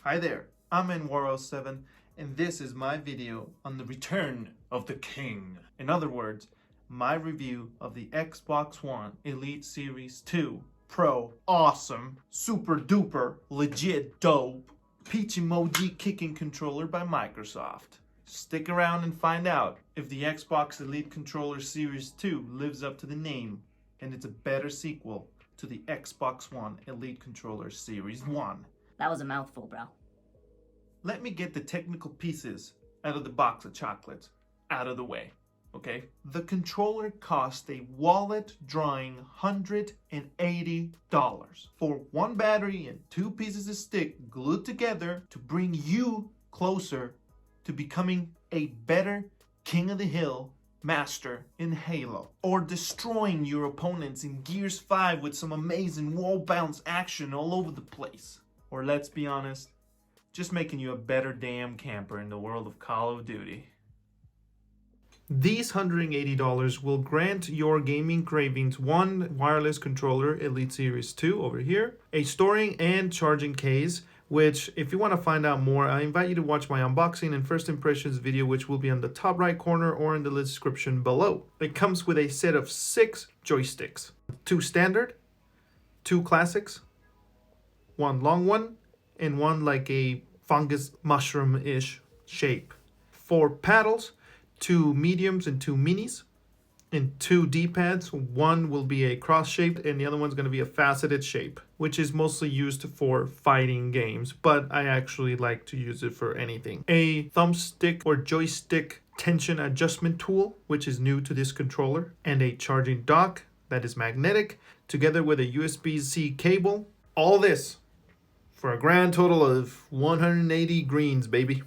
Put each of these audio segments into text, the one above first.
Hi there, I'm N7, and this is my video on the return of the king. In other words, my review of the Xbox One Elite Series 2 Pro awesome, super duper, legit dope, peach emoji kicking controller by Microsoft. Stick around and find out if the Xbox Elite Controller Series 2 lives up to the name and it's a better sequel to the Xbox One Elite Controller Series 1. That was a mouthful, bro. Let me get the technical pieces out of the box of chocolates out of the way, okay? The controller cost a wallet-drawing $180 for one battery and two pieces of stick glued together to bring you closer to becoming a better King of the Hill master in Halo, or destroying your opponents in Gears 5 with some amazing wall bounce action all over the place. Or let's be honest, just making you a better damn camper in the world of Call of Duty. These $180 will grant your gaming cravings one wireless controller, Elite Series 2 over here, a storing and charging case, which if you want to find out more, I invite you to watch my unboxing and first impressions video, which will be on the top right corner or in the description below. It comes with a set of 6 joysticks, 2 standard, 2 classics, 1 long one, and one like a fungus mushroom-ish shape. 4 paddles, 2 mediums and 2 minis, and 2 D-pads. One will be a cross-shaped and the other one's going to be a faceted shape, which is mostly used for fighting games, but I actually like to use it for anything. A thumbstick or joystick tension adjustment tool, which is new to this controller, and a charging dock that is magnetic, together with a USB-C cable. All this for a grand total of 180 greens, baby.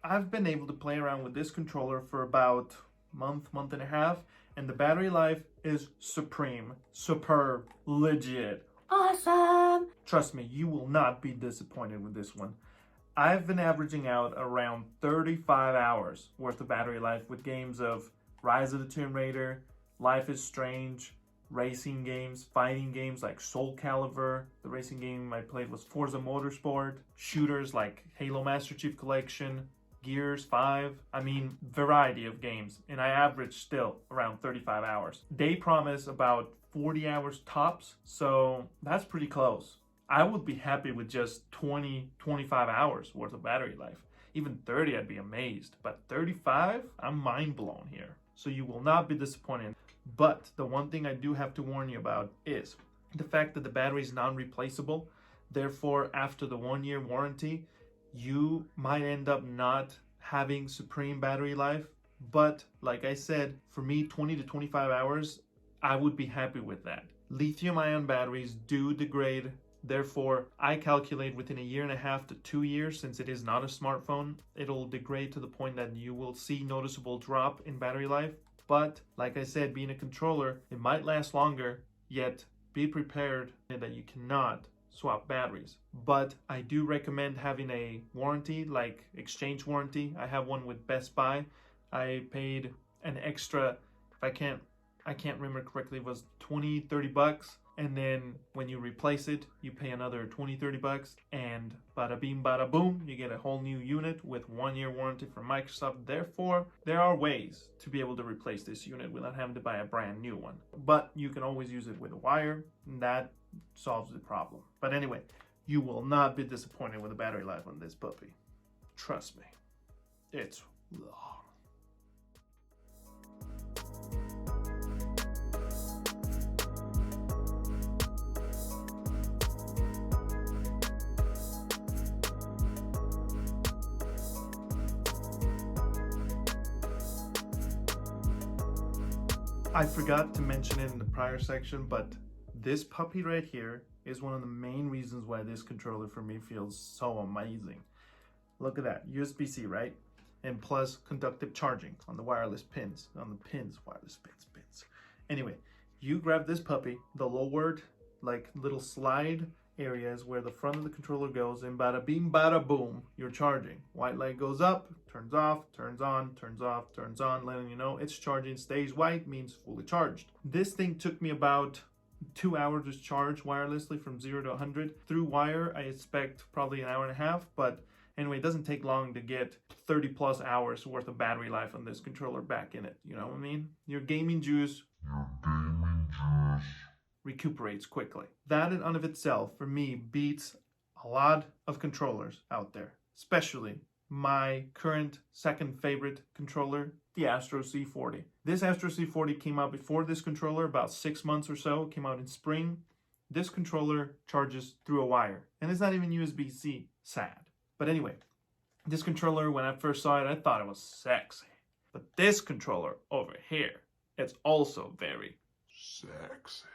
I've been able to play around with this controller for about month and a half, and the battery life is supreme, superb, legit. Awesome! Trust me, you will not be disappointed with this one. I've been averaging out around 35 hours worth of battery life with games of Rise of the Tomb Raider, Life is Strange, racing games, fighting games like Soul Calibur. The racing game I played was Forza Motorsport. Shooters like Halo Master Chief Collection, Gears 5. I mean, variety of games. And I average still around 35 hours. They promise about 40 hours tops, so that's pretty close. I would be happy with just 20-25 hours worth of battery life. Even 30, I'd be amazed. But 35, I'm mind blown here. So you will not be disappointed. But the one thing I do have to warn you about is the fact that the battery is non-replaceable. Therefore, after the 1-year warranty, you might end up not having supreme battery life. But like I said, for me, 20 to 25 hours, I would be happy with that. Lithium-ion batteries do degrade. Therefore, I calculate within 1.5 to 2 years, since it is not a smartphone, it'll degrade to the point that you will see noticeable drop in battery life. But like I said, being a controller, it might last longer, yet be prepared that you cannot swap batteries. But I do recommend having a warranty, like exchange warranty. I have one with Best Buy. I paid an extra, I can't remember correctly, it was 20-30 bucks. And then when you replace it, you pay another 20-30 bucks, and bada bing bada boom, you get a whole new unit with 1-year warranty from Microsoft. Therefore, there are ways to be able to replace this unit without having to buy a brand new one. But you can always use it with a wire, and that solves the problem. But anyway, you will not be disappointed with the battery life on this puppy. Trust me, it's long. I forgot to mention it in the prior section, but this puppy right here is one of the main reasons why this controller for me feels so amazing. Look at that, USB-C, right? And plus conductive charging on the wireless pins, wireless pins. Anyway, you grab this puppy, the lowered like little slide areas where the front of the controller goes, and bada bing bada boom, you're charging. White light goes up, turns off, turns on, turns off, turns on, letting you know it's charging. Stays white means fully charged. This thing took me about 2 hours to charge wirelessly from 0 to 100. Through wire, I expect probably an hour and a half, but anyway, it doesn't take long to get 30 plus hours worth of battery life on this controller back in it. You know what I mean? Your gaming juice recuperates quickly. That in and of itself, for me, beats a lot of controllers out there, especially my current second favorite controller, the Astro C40. This Astro C40 came out before this controller, about 6 months or so. It came out in spring. This controller charges through a wire, and it's not even USB-C. Sad. But anyway, this controller, when I first saw it, I thought it was sexy. But this controller over here, it's also very sexy.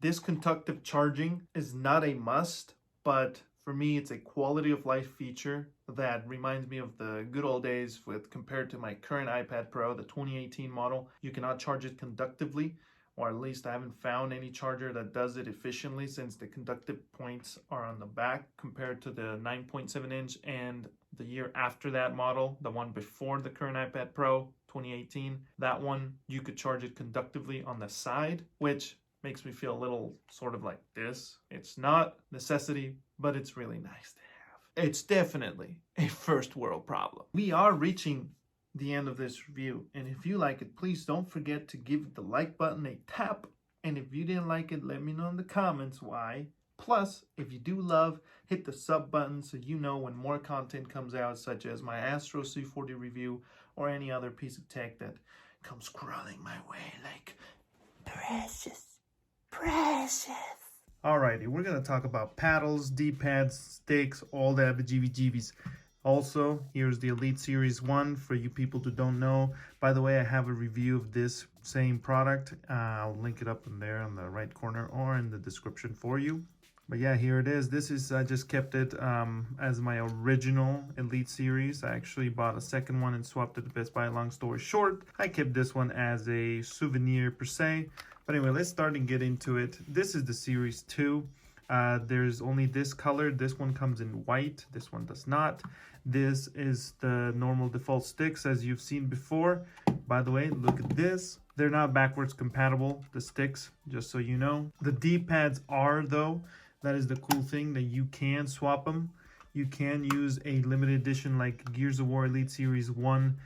This conductive charging is not a must, but for me, it's a quality of life feature that reminds me of the good old days with compared to my current iPad Pro, the 2018 model. You cannot charge it conductively, or at least I haven't found any charger that does it efficiently since the conductive points are on the back compared to the 9.7 inch and the year after that model, the one before the current iPad Pro 2018. That one, you could charge it conductively on the side, which makes me feel a little sort of like this. It's not necessity, but it's really nice to have. It's definitely a first world problem. We are reaching the end of this review, and if you like it, please don't forget to give the like button a tap, and if you didn't like it, let me know in the comments why. Plus, if you do love, hit the sub button so you know when more content comes out, such as my Astro C40 review or any other piece of tech that comes crawling my way like precious. Alrighty, we're going to talk about paddles, D-pads, sticks, all that bejeebies. Also, here's the Elite Series 1 for you people who don't know. By the way, I have a review of this same product. I'll link it up in there on the right corner or in the description for you. But yeah, here it is. This is, I just kept it as my original Elite Series. I actually bought a second one and swapped it to Best Buy. Long story short, I kept this one as a souvenir per se. But anyway, let's start and get into it. This is the Series 2. There's only this color. This one comes in white. This one does not. This is the normal default sticks as you've seen before. By the way, look at this. They're not backwards compatible, the sticks, just so you know. The D-pads are, though. That is the cool thing, that you can swap them. You can use a limited edition like Gears of War Elite Series 1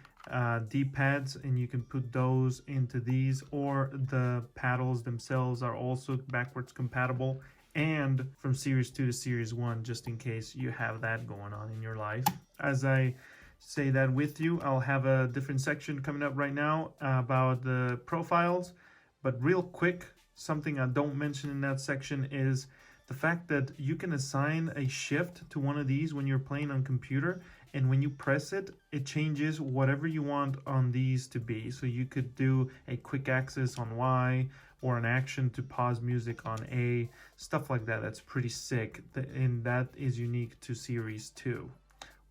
D-pads, and you can put those into these, or the paddles themselves are also backwards compatible, and from Series 2 to Series 1, just in case you have that going on in your life. As I say that with you, I'll have a different section coming up right now about the profiles, but real quick, something I don't mention in that section is the fact that you can assign a shift to one of these when you're playing on computer, and when you press it, it changes whatever you want on these to be. So you could do a quick access on Y, or an action to pause music on A, stuff like that. That's pretty sick, and that is unique to Series 2.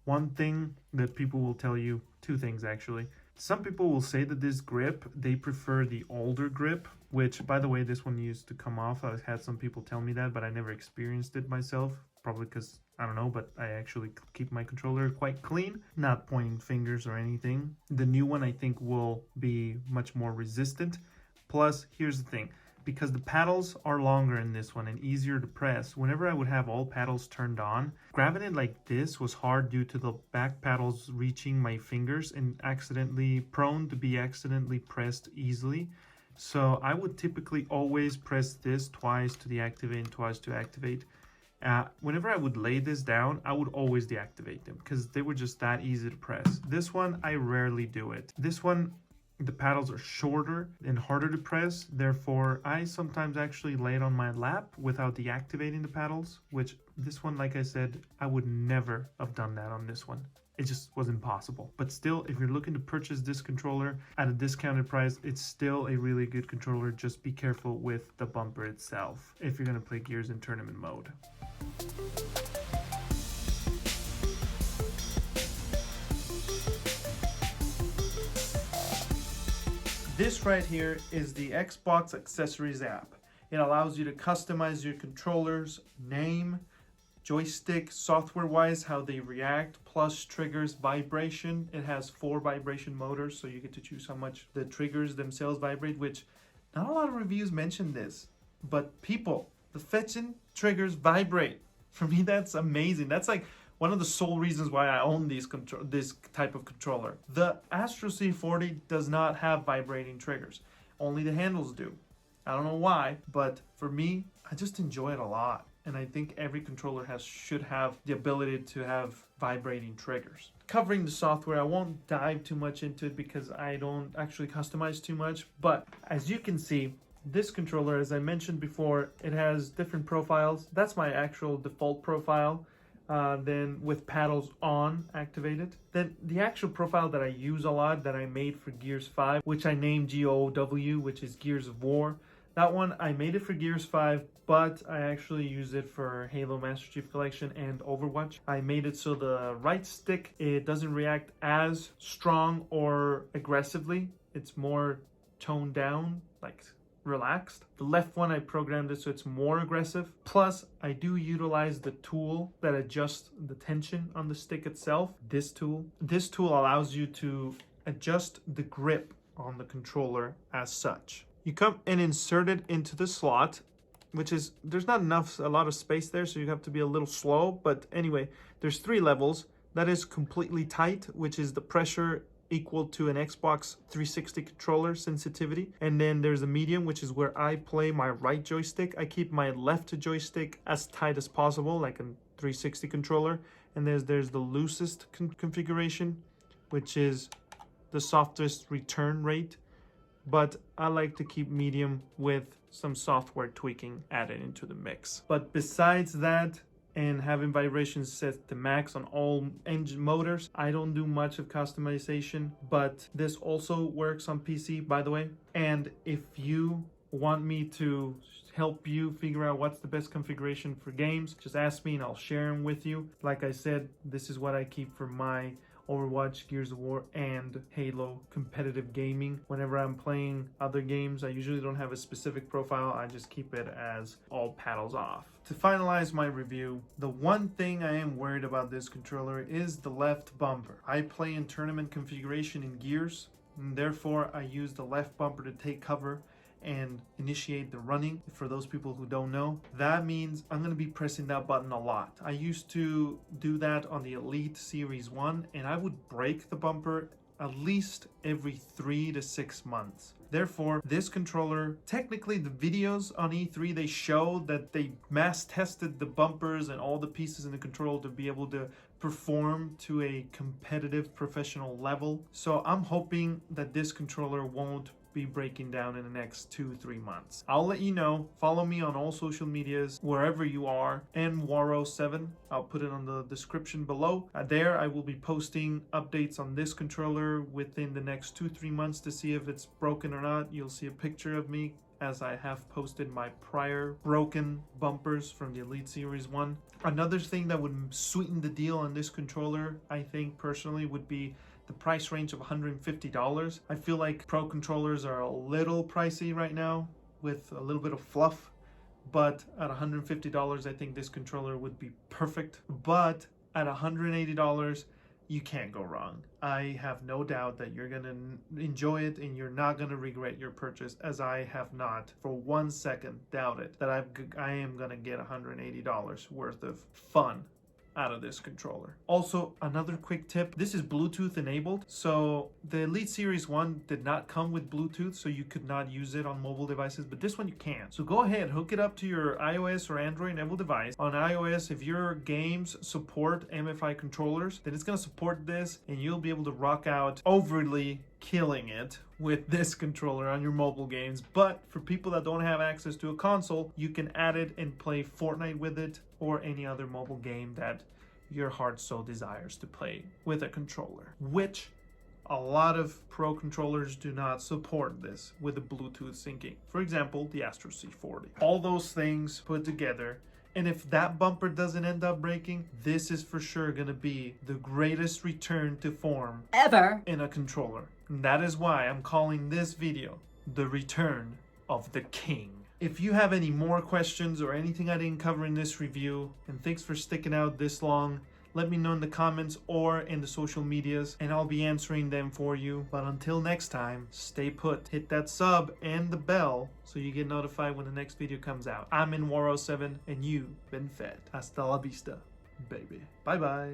One thing that people will tell you, two things actually. Some people will say that this grip, they prefer the older grip, which, by the way, this one used to come off. I've had some people tell me that, but I never experienced it myself. Probably because, I don't know, but I actually keep my controller quite clean. Not pointing fingers or anything. The new one, I think, will be much more resistant. Plus, here's the thing. Because the paddles are longer in this one and easier to press, whenever I would have all paddles turned on, grabbing it like this was hard due to the back paddles reaching my fingers and prone to be accidentally pressed easily. So I would typically always press this twice to deactivate and twice to activate. Whenever I would lay this down, I would always deactivate them because they were just that easy to press. This one, I rarely do it. This one, the paddles are shorter and harder to press. Therefore, I sometimes actually lay it on my lap without deactivating the paddles, which this one, like I said, I would never have done that on this one. It just was impossible. But still, if you're looking to purchase this controller at a discounted price, it's still a really good controller. Just be careful with the bumper itself if you're going to play Gears in tournament mode. This right here is the Xbox Accessories app. It allows you to customize your controller's name, joystick, software-wise, how they react, plus triggers vibration. It has 4 vibration motors, so you get to choose how much the triggers themselves vibrate, which not a lot of reviews mention this. but people, the fetching triggers vibrate. For me, that's amazing. That's like one of the sole reasons why I own this type of controller. The Astro C40 does not have vibrating triggers. Only the handles do. I don't know why, but for me, I just enjoy it a lot. And I think every controller should have the ability to have vibrating triggers. Covering the software, I won't dive too much into it because I don't actually customize too much. But as you can see, this controller, as I mentioned before, it has different profiles. That's my actual default profile. Then with paddles on activated. Then the actual profile that I use a lot that I made for Gears 5, which I named GOW, which is Gears of War. That one, I made it for Gears 5, but I actually use it for Halo Master Chief Collection and Overwatch. I made it so the right stick, it doesn't react as strong or aggressively. It's more toned down, like relaxed. The left one, I programmed it so it's more aggressive. Plus, I do utilize the tool that adjusts the tension on the stick itself. This tool allows you to adjust the grip on the controller as such. You come and insert it into the slot, which is, there's not a lot of space there, so you have to be a little slow. But anyway, there's 3 levels. That is completely tight, which is the pressure equal to an Xbox 360 controller sensitivity. And then there's a medium, which is where I play my right joystick. I keep my left joystick as tight as possible, like a 360 controller. And there's the loosest configuration, which is the softest return rate. But I like to keep medium with some software tweaking added into the mix. But besides that, and having vibrations set to max on all engine motors, I don't do much of customization, but this also works on PC, by the way. And if you want me to help you figure out what's the best configuration for games, just ask me and I'll share them with you. Like I said, this is what I keep for my Overwatch, Gears of War, and Halo competitive gaming. Whenever I'm playing other games, I usually don't have a specific profile. I just keep it as all paddles off. To finalize my review, the one thing I am worried about this controller is the left bumper. I play in tournament configuration in Gears, and therefore I use the left bumper to take cover and initiate the running. For those people who don't know, that means I'm going to be pressing that button a lot. I used to do that on the Elite Series 1, and I would break the bumper at least every 3 to 6 months. Therefore, this controller, technically the videos on E3, they show that they mass tested the bumpers and all the pieces in the controller to be able to perform to a competitive professional level. So I'm hoping that this controller won't be breaking down in the next 2-3 months. I'll let you know. Follow me on all social medias wherever you are, and Waro7. I'll put it on the description below. There I will be posting updates on this controller within the next 2-3 months to see if it's broken or not. You'll see a picture of me as I have posted my prior broken bumpers from the Elite Series 1. Another thing that would sweeten the deal on this controller, I think personally, would be the price range of $150. I feel like pro controllers are a little pricey right now with a little bit of fluff, but at $150 I think this controller would be perfect. But at $180 you can't go wrong. I have no doubt that you're gonna enjoy it and you're not gonna regret your purchase, as I have not for 1 second doubted that I am gonna get $180 worth of fun out of this controller. Also, another quick tip, this is Bluetooth enabled. So the Elite Series 1 did not come with Bluetooth, so you could not use it on mobile devices, but this one you can. So go ahead, hook it up to your iOS or Android enabled device. On iOS, if your games support MFI controllers, then it's gonna support this and you'll be able to rock out overly killing it with this controller on your mobile games. But for people that don't have access to a console, you can add it and play Fortnite with it or any other mobile game that your heart so desires to play with a controller, which a lot of pro controllers do not support this with the Bluetooth syncing. For example, the Astro C40. All those things put together, and if that bumper doesn't end up breaking, this is for sure going to be the greatest return to form ever in a controller. And that is why I'm calling this video the Return of the King. If you have any more questions or anything I didn't cover in this review, and thanks for sticking out this long, let me know in the comments or in the social medias, and I'll be answering them for you. But until next time, stay put. Hit that sub and the bell so you get notified when the next video comes out. I'm in War07, and you've been fed. Hasta la vista, baby. Bye-bye.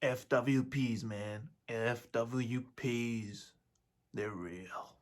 FWPs, man. FWPs. They're real.